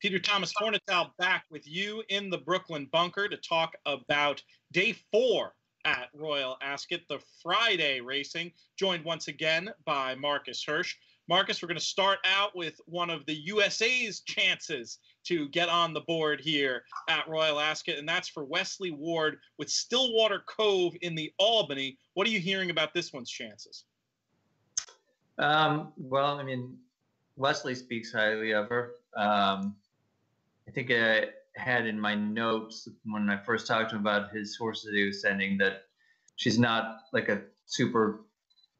Peter Thomas Fornatale back with you in the Brooklyn bunker to talk about day 4 at Royal Ascot, the Friday racing, joined once again by Marcus Hersh. Marcus, we're going to start out with one of the USA's chances to get on the board here at Royal Ascot, and that's for Wesley Ward with Stillwater Cove in the Albany. What are you hearing about this one's chances? Well, I mean, Wesley speaks highly of her. I think I had in my notes when I first talked to him about his horses that he was sending that she's not like a super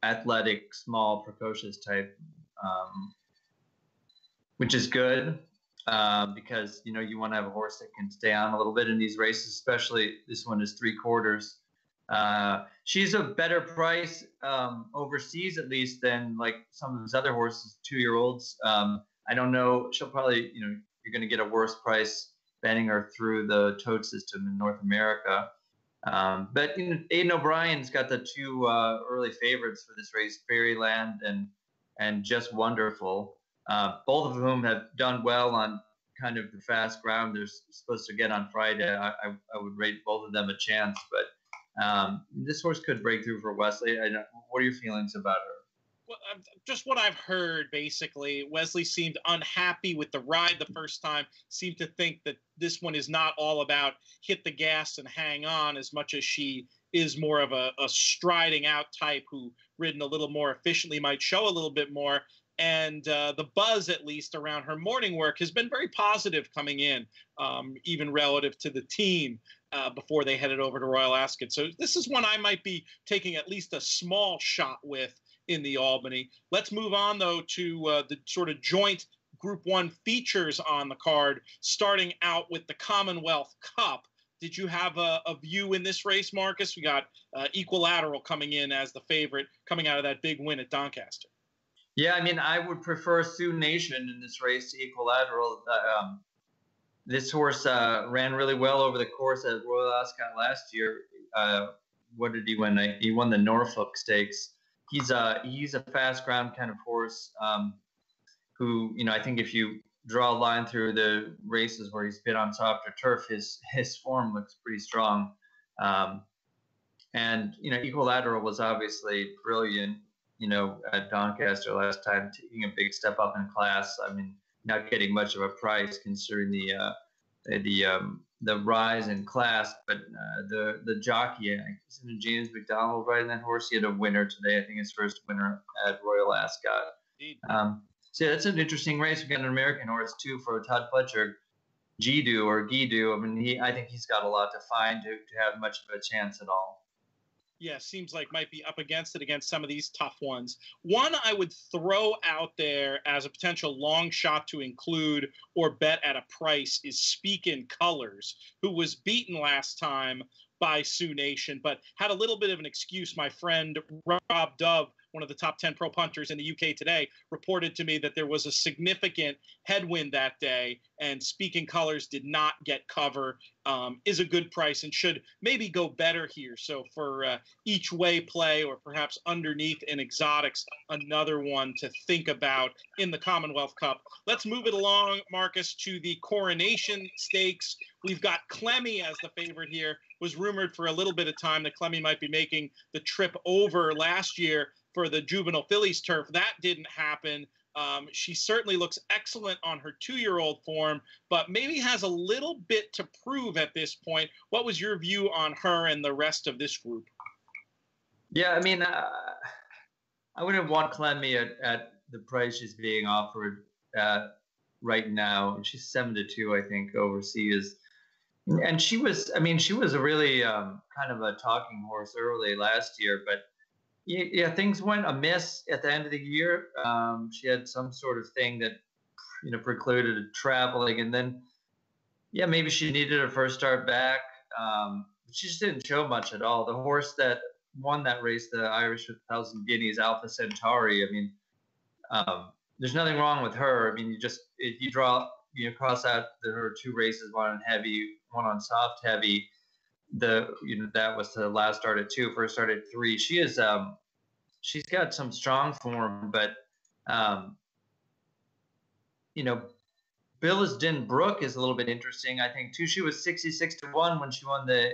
athletic, small, precocious type, which is good because, you know, you want to have a horse that can stay on a little bit in these races, especially this one is 3/4. She's a better price overseas, at least, than like some of those other horses, 2-year-olds. I don't know. She'll probably, you know, you're going to get a worse price banning her through the tote system in North America. But you know, Aidan O'Brien's got the 2 early favorites for this race, Fairyland and Just Wonderful. Both of whom have done well on kind of the fast ground they're supposed to get on Friday. I would rate both of them a chance, but this horse could break through for Wesley. What are your feelings about her? Well, just what I've heard, basically, Wesley seemed unhappy with the ride the first time, seemed to think that this one is not all about hit the gas and hang on as much as she is more of a striding out type who, ridden a little more efficiently, might show a little bit more. And the buzz, at least, around her morning work has been very positive coming in, even relative to the team before they headed over to Royal Ascot. So this is one I might be taking at least a small shot with in the Albany. Let's move on, though, to the sort of joint Group 1 features on the card, starting out with the Commonwealth Cup. Did you have a view in this race, Marcus? We got Equilateral coming in as the favorite, coming out of that big win at Doncaster. Yeah, I mean, I would prefer Sioux Nation in this race to Equilateral. This horse ran really well over the course at Royal Ascot last year. What did he win? He won the Norfolk Stakes. He's a fast ground kind of horse who, you know, I think if you draw a line through the races where he's been on softer turf, his form looks pretty strong. And, you know, Equilateral was obviously brilliant, you know, at Doncaster last time, taking a big step up in class. I mean, not getting much of a price considering the rise in class, but the jockey, isn't James McDonald riding that horse? He had a winner today. I think his first winner at Royal Ascot. So yeah, that's an interesting race. We got an American horse too for Todd Fletcher, Gidu. I mean, I think he's got a lot to find to have much of a chance at all. Yeah, seems like might be up against it against some of these tough ones. One I would throw out there as a potential long shot to include or bet at a price is Speak in Colors, who was beaten last time by Sioux Nation, but had a little bit of an excuse. My friend Rob Dove, one of the top 10 pro punters in the UK today, reported to me that there was a significant headwind that day, and Speak in Colors did not get cover. Is a good price and should maybe go better here. So for each way play or perhaps underneath in exotics, another one to think about in the Commonwealth Cup. Let's move it along, Marcus, to the Coronation Stakes. We've got Clemmy as the favorite here. Was rumored for a little bit of time that Clemmy might be making the trip over last year for the juvenile fillies turf. That didn't happen. She certainly looks excellent on her 2-year-old form, but maybe has a little bit to prove at this point. What was your view on her and the rest of this group? Yeah, I mean, I wouldn't want Clemmy at the price she's being offered right now. She's 7-2, I think, overseas. And she was a really kind of a talking horse early last year, but yeah, things went amiss at the end of the year. She had some sort of thing that, you know, precluded traveling, and then, yeah, maybe she needed her first start back. She just didn't show much at all. The horse that won that race, the Irish 1,000 Guineas, Alpha Centauri. I mean, there's nothing wrong with her. I mean, if you cross out her 2 races, one on heavy, one on soft heavy. That was the last start at 2, first start at 3. She is she's got some strong form, but you know, Billiston Brook is a little bit interesting. I think too. She was 66-1 when she won the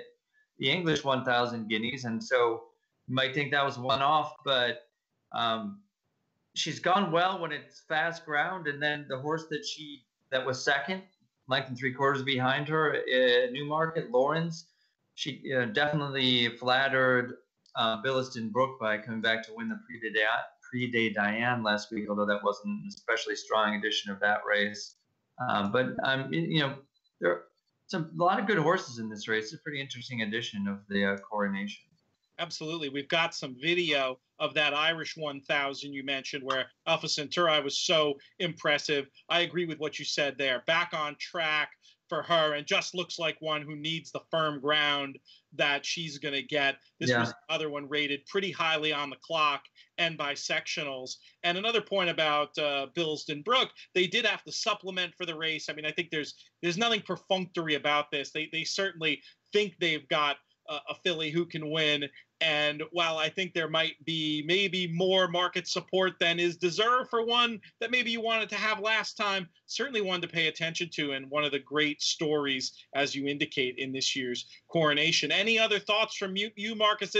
English 1,000 guineas, and so you might think that was one off, but she's gone well when it's fast ground. And then the horse that was second, length and 3/4 behind her, Newmarket Lawrence, she definitely flattered Billiston Brook by coming back to win the Prix de Diane last week, although that wasn't an especially strong edition of that race. But there are a lot of good horses in this race. It's a pretty interesting edition of the Coronation. Absolutely. We've got some video of that Irish 1,000 you mentioned where Alpha Centauri was so impressive. I agree with what you said there. Back on track for her, and just looks like one who needs the firm ground that she's going to get. This was the other one rated pretty highly on the clock and by sectionals. And another point about Billiston Brook, they did have to supplement for the race. I mean, I think there's nothing perfunctory about this. They certainly think they've got a filly who can win. And while I think there might be maybe more market support than is deserved for one that maybe you wanted to have last time, certainly one to pay attention to, and one of the great stories, as you indicate, in this year's Coronation. Any other thoughts from you, Marcus?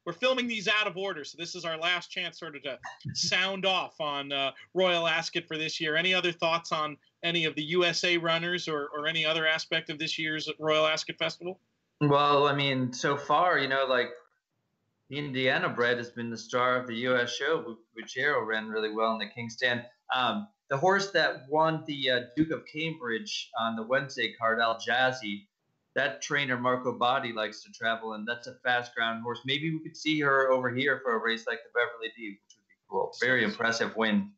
We're filming these out of order, so this is our last chance sort of to sound off on Royal Ascot for this year. Any other thoughts on any of the USA runners or any other aspect of this year's Royal Ascot Festival? Well, I mean, so far, like the Indiana bred has been the star of the U.S. show. Ruggiero ran really well in the King's Stand. The horse that won the Duke of Cambridge on the Wednesday card, Al Jazzy, that trainer Marco Botti likes to travel, and that's a fast ground horse. Maybe we could see her over here for a race like the Beverly D, which would be cool. Very impressive win.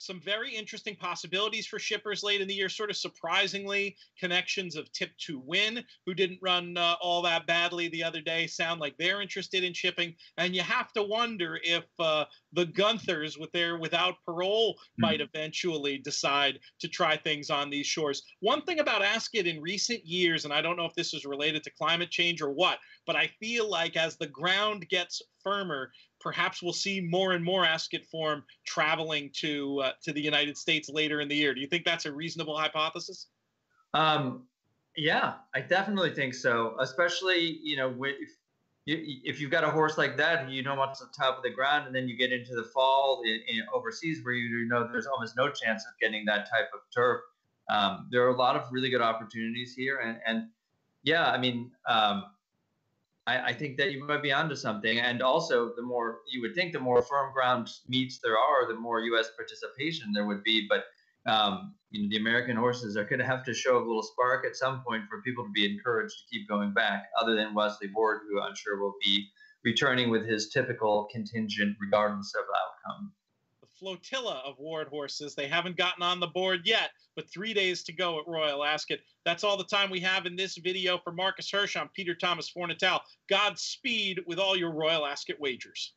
Some very interesting possibilities for shippers late in the year, sort of surprisingly. Connections of Tip to Win, who didn't run all that badly the other day, sound like they're interested in shipping. And you have to wonder if the Gunthers, with their Without Parole, might eventually decide to try things on these shores. One thing about Ascot in recent years, and I don't know if this is related to climate change or what, but I feel like as the ground gets firmer, perhaps we'll see more and more Ascot form traveling to the United States later in the year. Do you think that's a reasonable hypothesis? Yeah, I definitely think so. Especially, if you've got a horse like that, what's the top of the ground, and then you get into the fall in overseas where there's almost no chance of getting that type of turf. There are a lot of really good opportunities here, and yeah, I mean. I think that you might be onto something. And also, the more firm ground meets there are, the more U.S. participation there would be. But, the American horses are going to have to show a little spark at some point for people to be encouraged to keep going back, other than Wesley Ward, who I'm sure will be returning with his typical contingent regardless of outcome. Flotilla of Ward horses. They haven't gotten on the board yet, but 3 days to go at Royal Ascot. That's all the time we have in this video. For Marcus Hersh, I'm Peter Thomas Fornatale. Godspeed with all your Royal Ascot wagers.